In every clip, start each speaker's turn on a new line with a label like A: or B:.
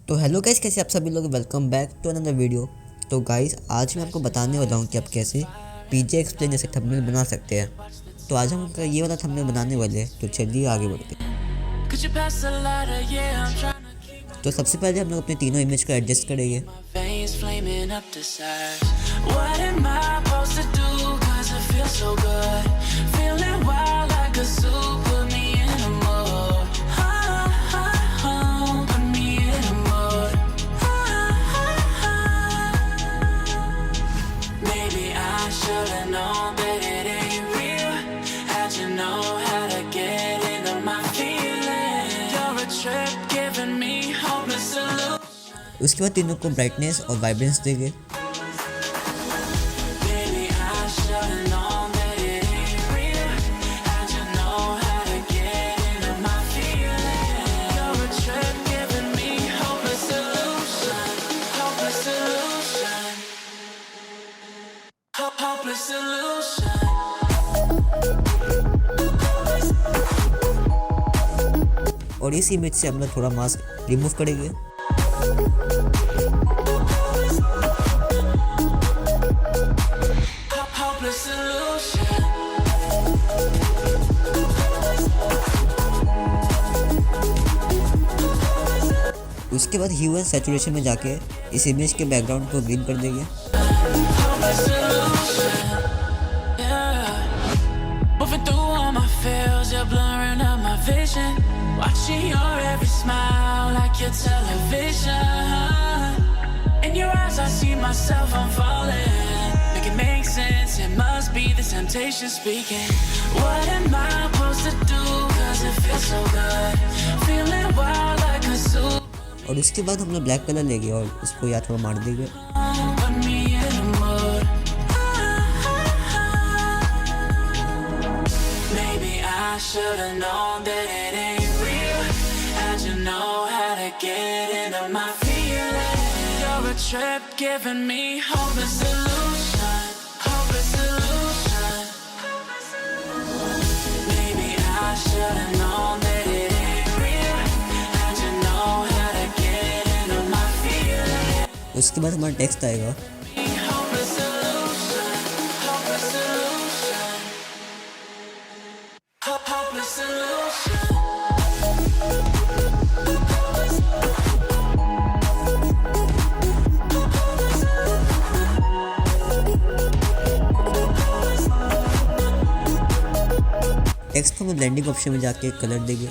A: तो hello guys, कैसे आप सभी लोग। Welcome back to another video. तो गाइस, आज मैं आपको बताने वाला हूँ कि आप कैसे पीजे एक्सप्लेन जैसे थंबनेल बना सकते हैं। तो आज हम ये वाला थंबनेल बनाने वाले हैं। तो चलिए आगे बढ़ते हैं। तो सबसे पहले हम लोग अपने तीनों इमेज को एडजस्ट करेंगे। उसके बाद तीनों को ब्राइटनेस और वाइब्रेंस देंगे। और इस इमेज से हम लोग थोड़ा मास्क रिमूव करेंगे। उसके बाद ह्यू एंड सैचुरेशन में जाके इस इमेज के बैकग्राउंड को ग्रीन कर देंगे। और उसके बाद हम लोग ब्लैक कलर लेंगे और उसको या थोड़ा मार देंगे। उसके बाद हमारा टेक्स्ट आएगा। टेक्स्ट को हम ब्लेंडिंग ऑप्शन में जाके कलर देंगे।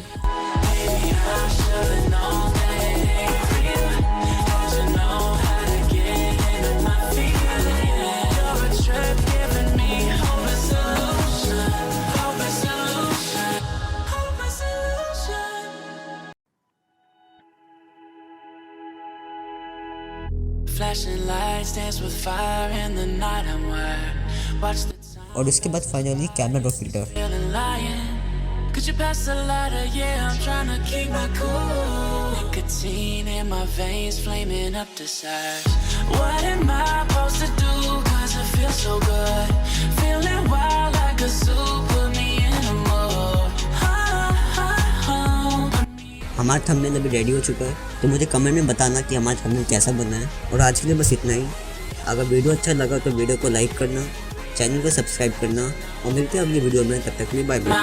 A: और उसके बाद finally camera draw filter. Could you pass the lighter? Yeah, I'm trying to keep my cool. Nicotine in my veins, flaming up the sides. What am I supposed to do? Cause it feels so good. Feeling wild like a zoo, put me in a mood. हमारा thumbnail अभी ready हो चुका है। तो मुझे comment में बताना कि हमारा थंबनेल कैसा बना है। और आज के लिए बस इतना ही। अगर वीडियो अच्छा लगा तो वीडियो को लाइक करना, चैनल को सब्सक्राइब करना और मिलते हैं अगली वीडियो में। तब तक के लिए बाय बाय।